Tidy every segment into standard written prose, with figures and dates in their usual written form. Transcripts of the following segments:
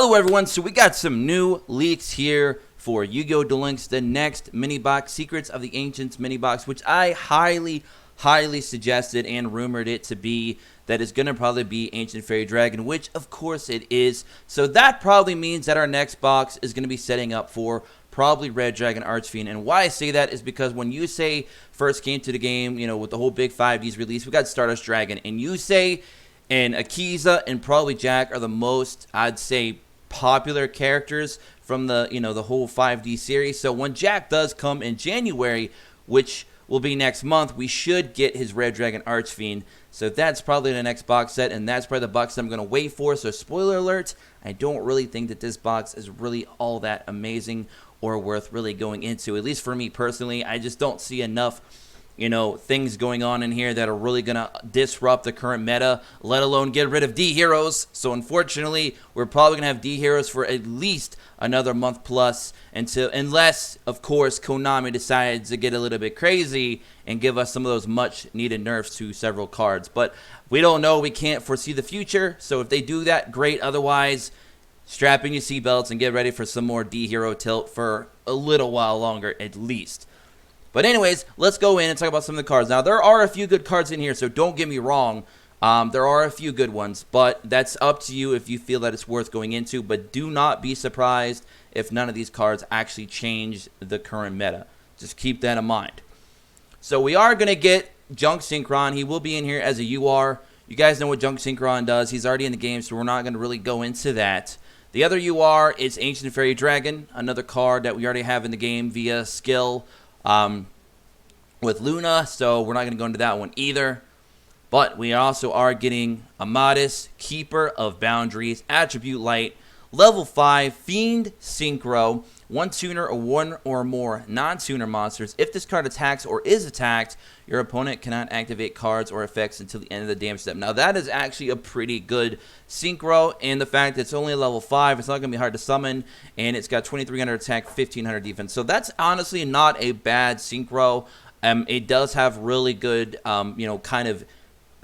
Hello everyone, so we got some new leaks here for Yu-Gi-Oh! Duel Links, the next mini box, Secrets of the Ancients mini box, which I highly suggested and rumored it to be, that is going to probably be Ancient Fairy Dragon, which of course it is. So that probably means that our next box is going to be setting up for probably Red Dragon Archfiend. And why I say that is because when Yusei first came to the game, you know, with the whole big 5Ds release, we got Stardust Dragon, and Yusei and Akiza and probably Jack are the most, I'd say, popular characters from the, you know, the whole 5D series. So when Jack does come in January, which will be next month, we should get his Red Dragon Archfiend. So that's probably the next box set, and that's probably the box that I'm going to wait for. So spoiler alert, I don't really think that this box is really all that amazing or worth really going into. At least for me personally, I just don't see enough, you know, things going on in here that are really going to disrupt the current meta, let alone get rid of D heroes. So unfortunately, we're probably going to have D heroes for at least another month plus, unless, of course, Konami decides to get a little bit crazy and give us some of those much needed nerfs to several cards. But we don't know. We can't foresee the future. So if they do that, great. Otherwise, strap in your seatbelts and get ready for some more D hero tilt for a little while longer at least. But anyways, let's go in and talk about some of the cards. Now, there are a few good cards in here, so don't get me wrong. There are a few good ones, but that's up to you if you feel that it's worth going into. But do not be surprised if none of these cards actually change the current meta. Just keep that in mind. So we are going to get Junk Synchron. He will be in here as a UR. You guys know what Junk Synchron does. He's already in the game, so we're not going to really go into that. The other UR is Ancient Fairy Dragon, another card that we already have in the game via skill with Luna, so we're not going to go into that one either. But we also are getting Amadis, Keeper of Boundaries, Attribute Light, Level 5, Fiend Synchro, 1 tuner or 1 or more non-tuner monsters. If this card attacks or is attacked, your opponent cannot activate cards or effects until the end of the damage step. Now that is actually a pretty good synchro, and the fact that it's only a level 5, it's not going to be hard to summon, and it's got 2300 attack, 1500 defense. So that's honestly not a bad synchro. It does have really good, you know, kind of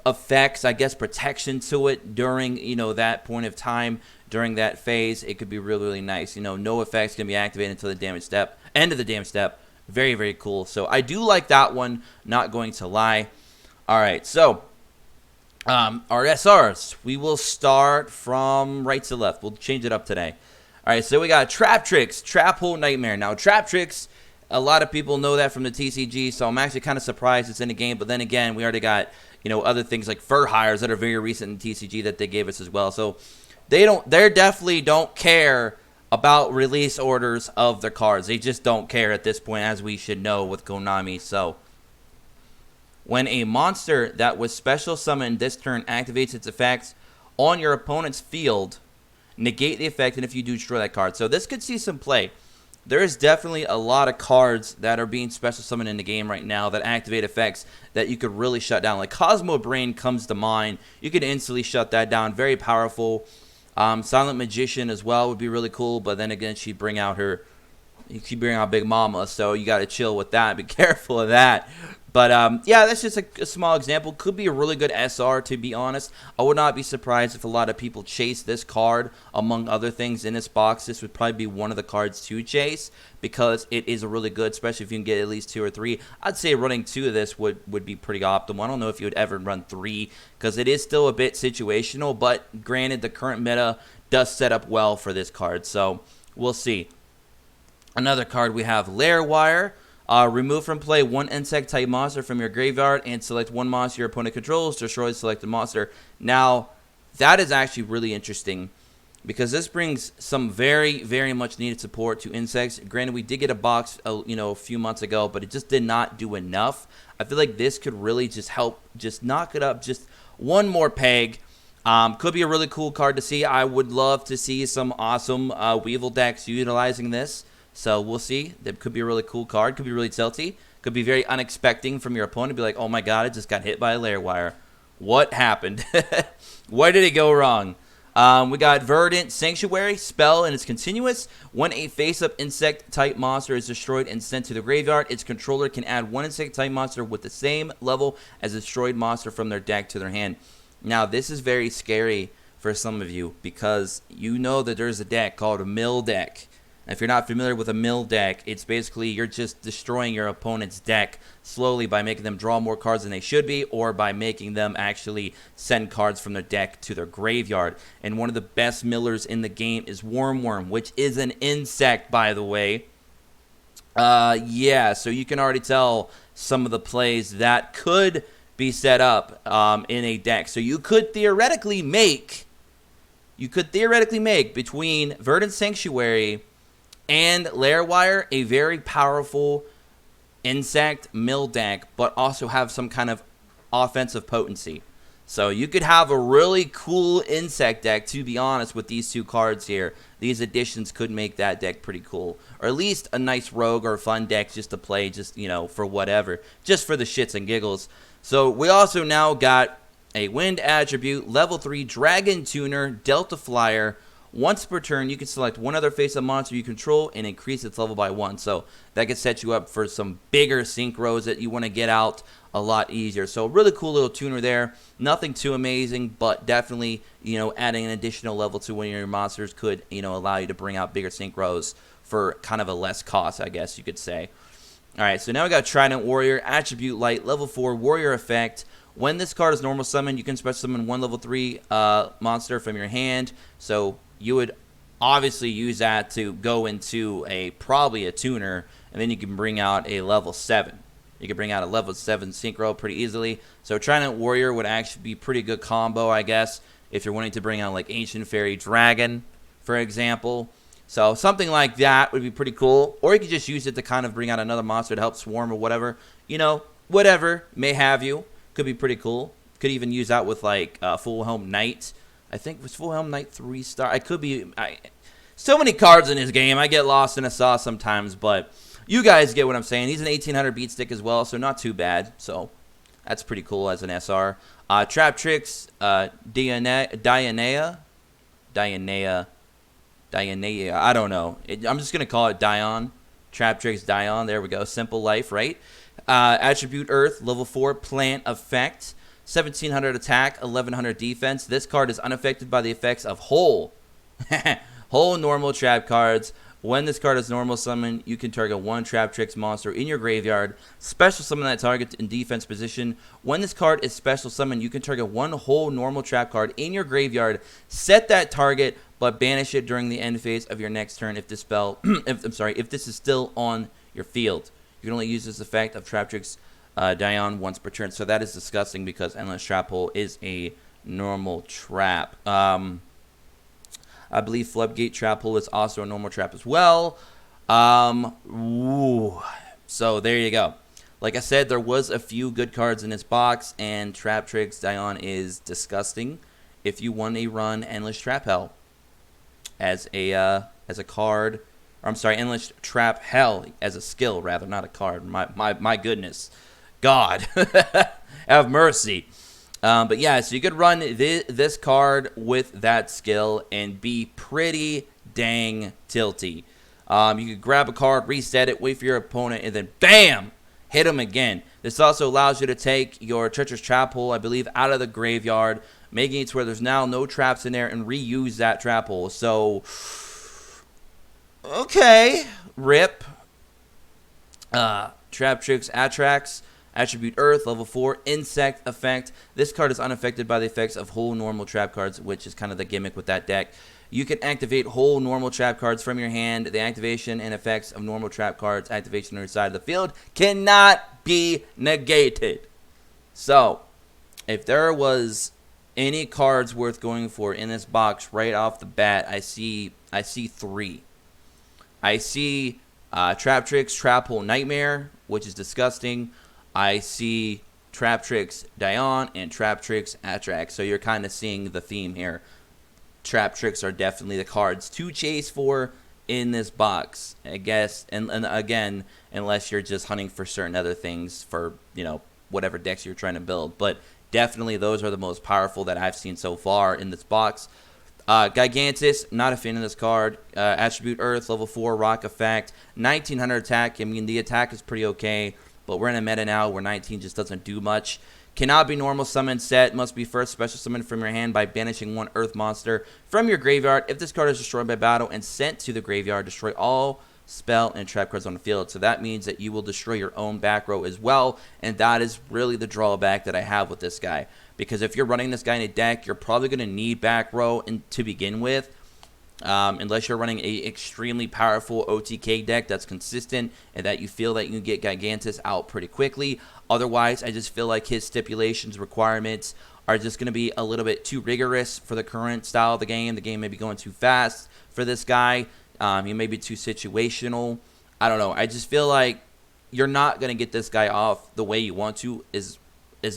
effects, I guess, protection to it during, you know, that point of time. During that phase, it could be really nice. You know, no effects can be activated until the damage step, end of the damage step. Very cool. So I do like that one, not going to lie. All right, so our SRs, we will start from right to left. We'll change it up today. All right, so we got Traptrix, Trap Hole Nightmare. Now, Traptrix, a lot of people know that from the TCG, so I'm actually kind of surprised it's in the game. But then again, we already got, you know, other things like Fur Hires that are very recent in TCG that they gave us as well. So they definitely don't care about release orders of their cards. They just don't care at this point, as we should know with Konami. So when a monster that was special summoned this turn activates its effects on your opponent's field, negate the effect, and if you do, destroy that card. So this could see some play. There is definitely a lot of cards that are being special summoned in the game right now that activate effects that you could really shut down. Like Cosmo Brain comes to mind. You could instantly shut that down. Very powerful. Silent Magician as well would be really cool, but then again, she'd bring out Big Mama, so you got to chill with that. Be careful of that. But yeah, that's just a small example. Could be a really good SR, to be honest. I would not be surprised if a lot of people chase this card among other things in this box. This would probably be one of the cards to chase because it is a really good, especially if you can get at least 2 or 3. I'd say running 2 of this would be pretty optimal. I don't know if you would ever run 3 because it is still a bit situational, but granted, the current meta does set up well for this card, so we'll see. Another card we have Lair Wire. Remove from play 1 insect-type monster from your graveyard and select 1 monster your opponent controls. Destroy the selected monster. Now, that is actually really interesting because this brings some very much needed support to insects. Granted, we did get a box, you know, a few months ago, but it just did not do enough. I feel like this could really just help, just knock it up just one more peg. Could be a really cool card to see. I would love to see some awesome Weevil decks utilizing this. So we'll see. That could be a really cool card. Could be really tilty. Could be very unexpected from your opponent. Be like, oh my god, I just got hit by a Lair Wire. What happened? Where did it go wrong? We got Verdant Sanctuary. Spell, and it's continuous. When a face-up insect-type monster is destroyed and sent to the graveyard, its controller can add 1 insect-type monster with the same level as a destroyed monster from their deck to their hand. Now, this is very scary for some of you, because you know that there's a deck called a mill deck. If you're not familiar with a mill deck, it's basically you're just destroying your opponent's deck slowly by making them draw more cards than they should be, or by making them actually send cards from their deck to their graveyard. And one of the best millers in the game is Worm, which is an insect, by the way. Yeah, so you can already tell some of the plays that could be set up in a deck. So you could theoretically make between Verdant Sanctuary and Lair Wire a very powerful insect mill deck, but also have some kind of offensive potency. So you could have a really cool insect deck, to be honest, with these two cards here. These additions could make that deck pretty cool. Or at least a nice rogue or fun deck just to play, just, you know, for whatever. Just for the shits and giggles. So we also now got a Wind Attribute, level 3 Dragon Tuner, Delta Flyer. Once per turn, you can select one other face-up monster you control and increase its level by 1. So that could set you up for some bigger synchros that you want to get out a lot easier. So really cool little tuner there. Nothing too amazing, but definitely, you know, adding an additional level to one of your monsters could, you know, allow you to bring out bigger synchros for kind of a less cost, I guess you could say. All right, so now we got Trident Warrior, Attribute Light, level 4 Warrior effect. When this card is normal summon, you can special summon one level 3 monster from your hand. So you would obviously use that to go into probably a tuner, and then you can bring out a level 7. You can bring out a level 7 synchro pretty easily. So Trident Warrior would actually be a pretty good combo, I guess, if you're wanting to bring out like Ancient Fairy Dragon, for example. So something like that would be pretty cool. Or you could just use it to kind of bring out another monster to help swarm or whatever. You know, whatever may have you. Could be pretty cool. Could even use that with like Full Helm Knight. I think was Full Helm Knight 3-star. I could be. So many cards in this game. I get lost in a sauce sometimes, but you guys get what I'm saying. He's an 1800 beat stick as well, so not too bad. So that's pretty cool as an SR. Traptrix, Dianea. I don't know. I'm just gonna call it Dion. Traptrix Dion. There we go. Simple life, right? Attribute Earth, level 4 plant effect, 1700 attack, 1100 defense. This card is unaffected by the effects of whole normal trap cards. When this card is normal summon, you can target one Traptrix monster in your graveyard. Special summon that target in defense position. When this card is special summon, you can target one whole normal trap card in your graveyard. Set that target, but banish it during the end phase of your next turn if this spell, if this is still on your field. You can only use this effect of Traptrix Dion once per turn. So that is disgusting because Endless Trap Hole is a normal trap. I believe Floodgate Trap Hole is also a normal trap as well. So there you go. Like I said, there was a few good cards in this box, and Traptrix Dion is disgusting if you want to run Endless Trap Hell as a card. Or I'm sorry, Endless Trap Hell as a skill, rather, not a card. My goodness. God. Have mercy. But yeah, so you could run this card with that skill and be pretty dang tilty. You could grab a card, reset it, wait for your opponent, and then BAM! Hit him again. This also allows you to take your Treacherous Trap Hole, I believe, out of the graveyard, making it to where there's now no traps in there, and reuse that trap hole. So, okay, rip. Traptrix Atrax. Attribute Earth, level 4, Insect effect. This card is unaffected by the effects of whole normal trap cards, which is kind of the gimmick with that deck. You can activate whole normal trap cards from your hand. The activation and effects of normal trap cards, activation on your side of the field, cannot be negated. So, if there was any cards worth going for in this box right off the bat, I see 3. I see Traptrix Trap Hole Nightmare, which is disgusting. I see Traptrix Dion and Traptrix Atrax. So you're kind of seeing the theme here. Traptrix are definitely the cards to chase for in this box, I guess. And again, unless you're just hunting for certain other things for, you know, whatever decks you're trying to build. But definitely those are the most powerful that I've seen so far in this box. Gigantus, not a fan of this card. Attribute Earth, level 4, Rock effect. 1900 attack. I mean, the attack is pretty okay. But we're in a meta now where 19 just doesn't do much. Cannot be normal summon set. Must be first special summoned from your hand by banishing one earth monster from your graveyard. If this card is destroyed by battle and sent to the graveyard, destroy all spell and trap cards on the field. So that means that you will destroy your own back row as well, and that is really the drawback that I have with this guy. Because if you're running this guy in a deck, you're probably going to need back row to begin with. Unless you're running a extremely powerful OTK deck that's consistent and that you feel that you can get Gigantus out pretty quickly. Otherwise, I just feel like his stipulations, requirements are just going to be a little bit too rigorous for the current style of the game. The game may be going too fast for this guy. He may be too situational. I don't know. I just feel like you're not going to get this guy off the way you want to as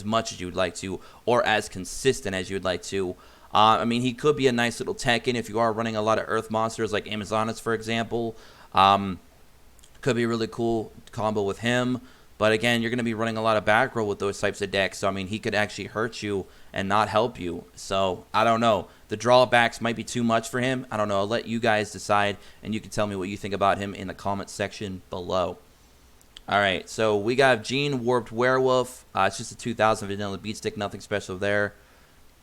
much as you'd like to, or as consistent as you'd like to. I mean, he could be a nice little tech-in if you are running a lot of Earth monsters like Amazonas, for example. Could be a really cool combo with him. But again, you're going to be running a lot of back row with those types of decks. So, I mean, he could actually hurt you and not help you. So, I don't know. The drawbacks might be too much for him. I don't know. I'll let you guys decide, and you can tell me what you think about him in the comment section below. All right, so we got Gene Warped Werewolf. It's just a 2000 vanilla beat stick. Nothing special there.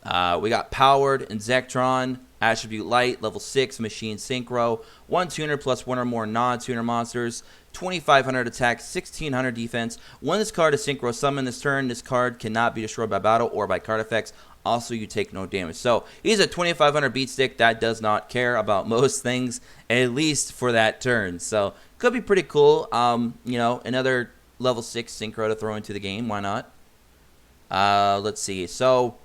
We got Powered and Zektron, Attribute Light, level 6, Machine Synchro, 1 tuner plus 1 or more non-tuner monsters, 2500 attack, 1600 defense. When this card is Synchro summoned this turn, this card cannot be destroyed by battle or by card effects. Also, you take no damage. So, he's a 2500 beat stick that does not care about most things, at least for that turn. So, could be pretty cool. You know, another level 6 Synchro to throw into the game. Why not? Let's see. So,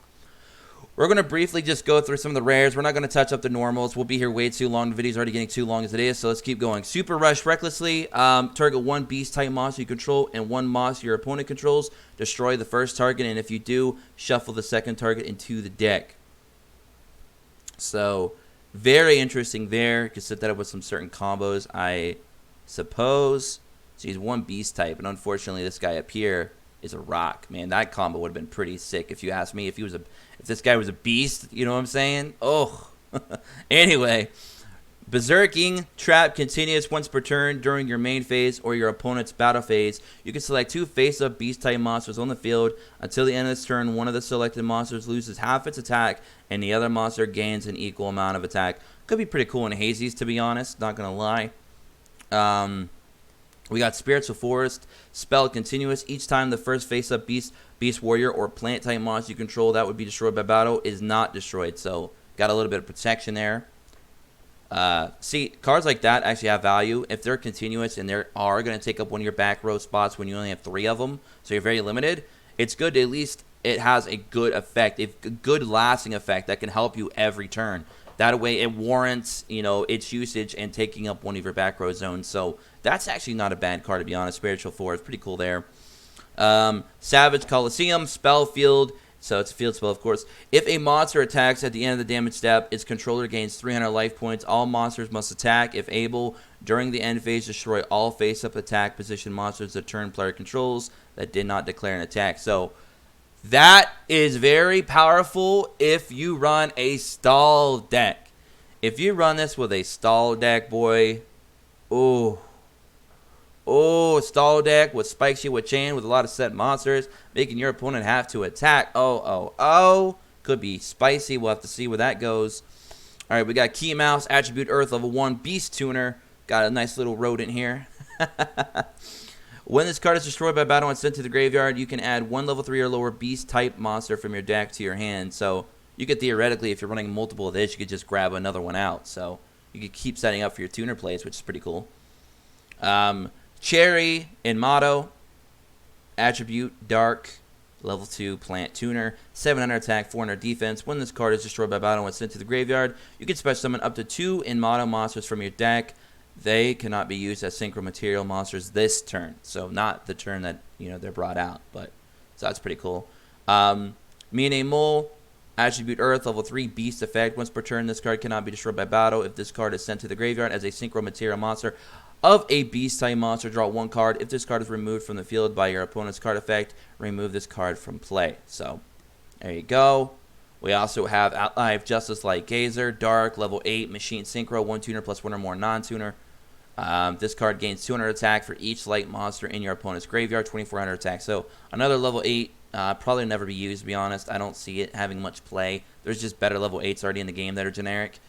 we're going to briefly just go through some of the rares. We're not going to touch up the normals. We'll be here way too long. The video's already getting too long as it is, so let's keep going. Super Rush Recklessly. Target 1 beast-type monster you control and 1 monster your opponent controls. Destroy the first target, and if you do, shuffle the second target into the deck. So, very interesting there. You can set that up with some certain combos, I suppose. So he's 1 beast-type, and unfortunately this guy up here is a rock. Man, that combo would have been pretty sick if you ask me. If this guy was a beast, you know what I'm saying? Oh. Anyway, Berserking Trap continues once per turn during your main phase or your opponent's battle phase. You can select 2 face-up beast-type monsters on the field. Until the end of this turn, one of the selected monsters loses half its attack, and the other monster gains an equal amount of attack. Could be pretty cool in hazies, to be honest. Not gonna lie. We got Spiritual Forest. Spell continuous. Each time the first face-up beast warrior, or plant-type monster you control that would be destroyed by battle is not destroyed. So, got a little bit of protection there. See, cards like that actually have value. If they're continuous and they are going to take up one of your back row spots when you only have 3 of them, so you're very limited, it's good to at least it has a good effect, a good lasting effect that can help you every turn. That way it warrants, you know, its usage and taking up one of your back row zones. So that's actually not a bad card, to be honest. Spiritual Forest, pretty cool there. Savage Coliseum, Spell Field. So it's a field spell, of course. If a monster attacks at the end of the damage step, its controller gains 300 life points. All monsters must attack. If able, during the end phase, destroy all face-up attack position monsters the turn player controls that did not declare an attack. So that is very powerful if you run a stall deck. If you run this with a stall deck, boy, stall deck with Spike Shield with Chain with a lot of set monsters, making your opponent have to attack. Could be spicy. We'll have to see where that goes. All right, we got Key Mouse, Attribute Earth, level 1, Beast Tuner. Got a nice little rodent here. When this card is destroyed by battle and sent to the graveyard, you can add 1 level 3 or lower beast-type monster from your deck to your hand. So you could theoretically, if you're running multiple of this, you could just grab another one out. So you could keep setting up for your tuner plays, which is pretty cool. Cherry in Motto, Attribute Dark, level 2 Plant Tuner, 700 attack, 400 defense. When this card is destroyed by battle and sent to the graveyard, you can special summon up to 2 in Motto monsters from your deck. They cannot be used as synchro material monsters this turn. So not the turn that, you know, they're brought out, but so that's pretty cool. Mine Mole, Attribute Earth, level 3 Beast effect. Once per turn, this card cannot be destroyed by battle. If this card is sent to the graveyard as a synchro material monster of a beast-type monster, draw 1 card. If this card is removed from the field by your opponent's card effect, remove this card from play. So, there you go. We also have Outlive Justice Light Gazer, Dark, level 8, Machine Synchro, 1 tuner plus 1 or more non-tuner. This card gains 200 attack for each light monster in your opponent's graveyard, 2400 attack. So, another level 8 Probably never be used, to be honest. I don't see it having much play. There's just better level 8s already in the game that are generic.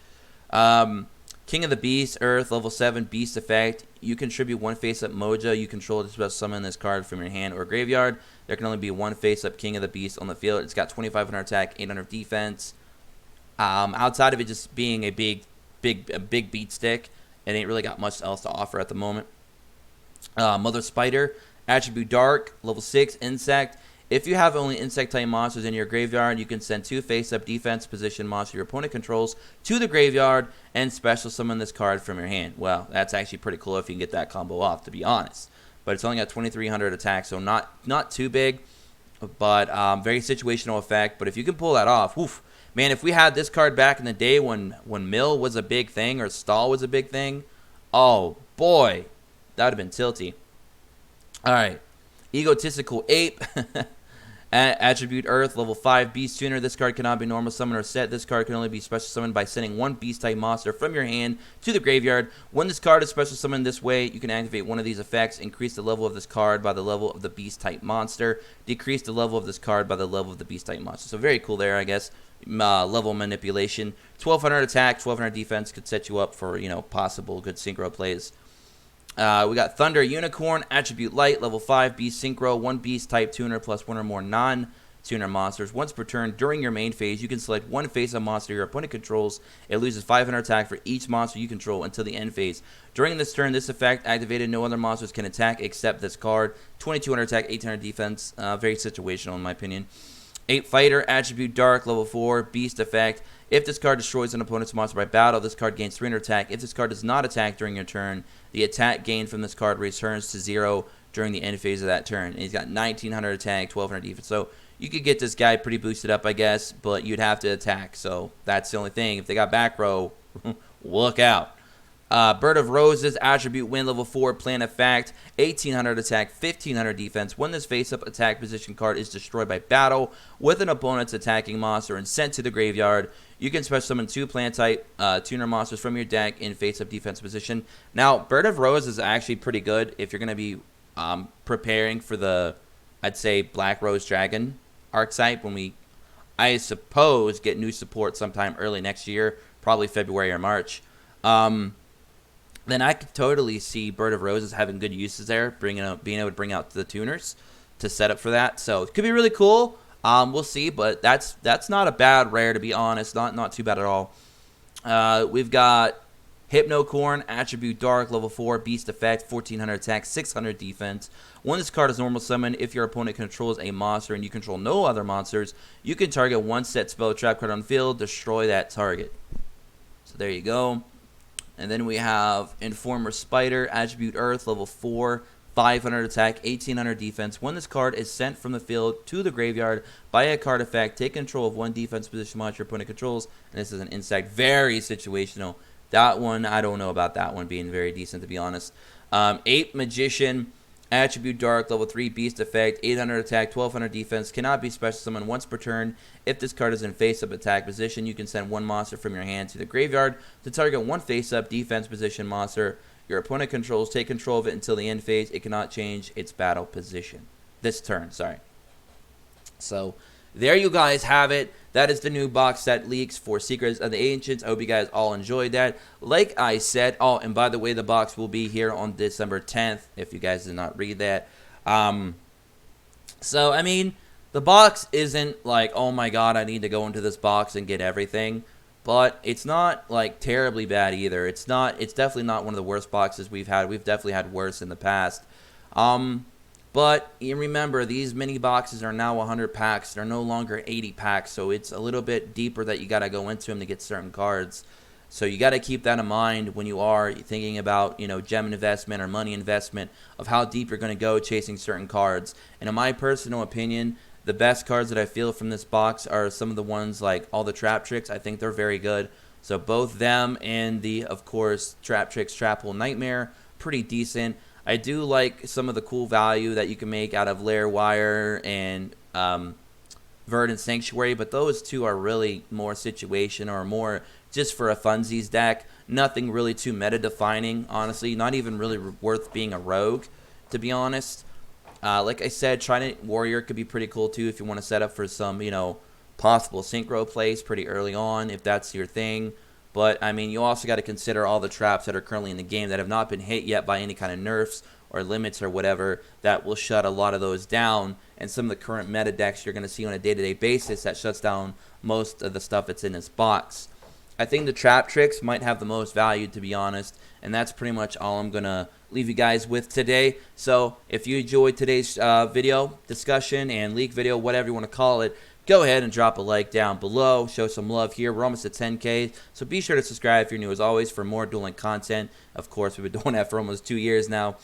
King of the Beast, Earth, level 7, Beast effect. You contribute one face-up Moja you control to special summon this card from your hand or graveyard. There can only be one face-up King of the Beast on the field. It's got 2,500 attack, 800 defense. Outside of it just being a big beat stick, it ain't really got much else to offer at the moment. Mother Spider, attribute Dark, level 6, Insect. If you have only insect-type monsters in your graveyard, you can send 2 face-up defense position monsters your opponent controls to the graveyard and special summon this card from your hand. Well, that's actually pretty cool if you can get that combo off, to be honest. But it's only got 2,300 attack, so not too big, but very situational effect. But if you can pull that off, woof. Man, if we had this card back in the day when Mill was a big thing or Stall was a big thing, oh boy, that would have been tilty. All right, Egotistical Ape. Attribute Earth, level 5, Beast Tuner. This card cannot be normal summoned or set. This card can only be special summoned by sending one Beast-type monster from your hand to the graveyard. When this card is special summoned this way, you can activate one of these effects. Increase the level of this card by the level of the Beast-type monster. Decrease the level of this card by the level of the Beast-type monster. So very cool there, I guess. Level manipulation. 1,200 attack, 1,200 defense could set you up for, possible good synchro plays. We got Thunder Unicorn, attribute Light, level 5, Beast Synchro, 1 Beast type tuner plus 1 or more non-tuner monsters. Once per turn during your main phase, you can select one face-up monster your opponent controls. It loses 500 attack for each monster you control until the end phase. During this turn, this effect activated, no other monsters can attack except this card. 2,200 attack, 1,800 defense. Very situational in my opinion. 8 Fighter, attribute Dark, level 4, Beast effect. If this card destroys an opponent's monster by battle, this card gains 300 attack. If this card does not attack during your turn, the attack gained from this card returns to 0 during the end phase of that turn. And he's got 1,900 attack, 1,200 defense. So you could get this guy pretty boosted up, I guess, but you'd have to attack. So that's the only thing. If they got back row, look out. Bird of Roses, attribute Wind, level 4, plant effect, 1,800 attack, 1,500 defense. When this face-up attack position card is destroyed by battle with an opponent's attacking monster and sent to the graveyard, you can special summon 2 plant-type tuner monsters from your deck in face-up defense position. Now, Bird of Rose is actually pretty good if you're going to be preparing for the, I'd say, Black Rose Dragon archetype when we, I suppose, get new support sometime early next year, probably February or March. Then I could totally see Bird of Roses having good uses there, being able to bring out the tuners to set up for that. So it could be really cool. We'll see, but that's not a bad rare, to be honest. Not too bad at all. We've got Hypnocorn, attribute Dark, level 4, Beast effect, 1,400 attack, 600 defense. When this card is normal summoned, if your opponent controls a monster and you control no other monsters, you can target one set spell trap card on the field, destroy that target. So there you go. And then we have Informer Spider, attribute Earth, level 4, 500 attack, 1,800 defense. When this card is sent from the field to the graveyard by a card effect, take control of one defense position monster your opponent controls. And this is an insect. Very situational. That one, I don't know about that one being very decent, to be honest. Ape Magician, attribute Dark, level 3, Beast effect, 800 attack, 1,200 defense. Cannot be special summoned once per turn. If this card is in face-up attack position, you can send one monster from your hand to the graveyard to target one face-up defense position monster your opponent controls. Take control of it until the end phase. It cannot change its battle position. This turn, sorry. So there you guys have it. That is the new box set leaks for Secrets of the Ancients. I hope you guys all enjoyed that. Like I said, oh, and by the way, the box will be here on December 10th, if you guys did not read that. So, I mean, the box isn't like, oh my god, I need to go into this box and get everything. But it's not like terribly bad either. It's definitely not one of the worst boxes we've had. We've definitely had worse in the past. But you remember, these mini boxes are now 100 packs. They're no longer 80 packs, so it's a little bit deeper that you got to go into them to get certain cards. So you got to keep that in mind when you are thinking about, gem investment or money investment, of how deep you're going to go chasing certain cards. And in my personal opinion, the best cards that I feel from this box are some of the ones like all the Traptrix. I think they're very good. So both them and the, of course, Traptrix Trap Hole Nightmare, pretty decent. I do like some of the cool value that you can make out of Lair Wire and Verdant Sanctuary, but those two are really more situation or more just for a funsies deck. Nothing really too meta-defining, honestly. Not even really worth being a rogue, to be honest. Like I said, Trident Warrior could be pretty cool too if you want to set up for some, possible synchro plays pretty early on if that's your thing. But, I mean, you also got to consider all the traps that are currently in the game that have not been hit yet by any kind of nerfs or limits or whatever that will shut a lot of those down. And some of the current meta decks you're going to see on a day-to-day basis that shuts down most of the stuff that's in this box. I think the Traptrix might have the most value, to be honest, and that's pretty much all I'm going to leave you guys with today. So if you enjoyed today's video, discussion, and leak video, whatever you want to call it, go ahead and drop a like down below. Show some love here. We're almost at 10K, so be sure to subscribe if you're new as always for more Duel Link content. Of course, we've been doing that for almost 2 years now.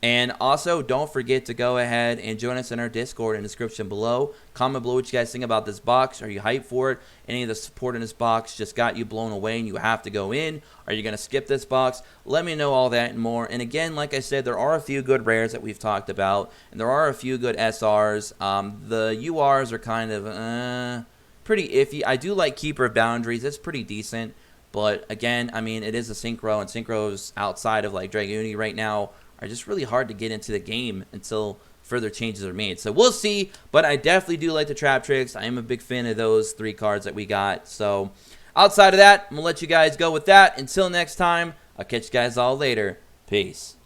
And also, don't forget to go ahead and join us in our Discord in the description below. Comment below what you guys think about this box. Are you hyped for it? Any of the support in this box just got you blown away and you have to go in? Are you going to skip this box? Let me know all that and more. And again, like I said, there are a few good rares that we've talked about. And there are a few good SRs. The URs are kind of pretty iffy. I do like Keeper of Boundaries. It's pretty decent. But again, I mean, it is a Synchro. And Synchros outside of like Dragoon right now are just really hard to get into the game until further changes are made. So we'll see, but I definitely do like the Traptrix. I am a big fan of those 3 cards that we got. So outside of that, I'm going to let you guys go with that. Until next time, I'll catch you guys all later. Peace.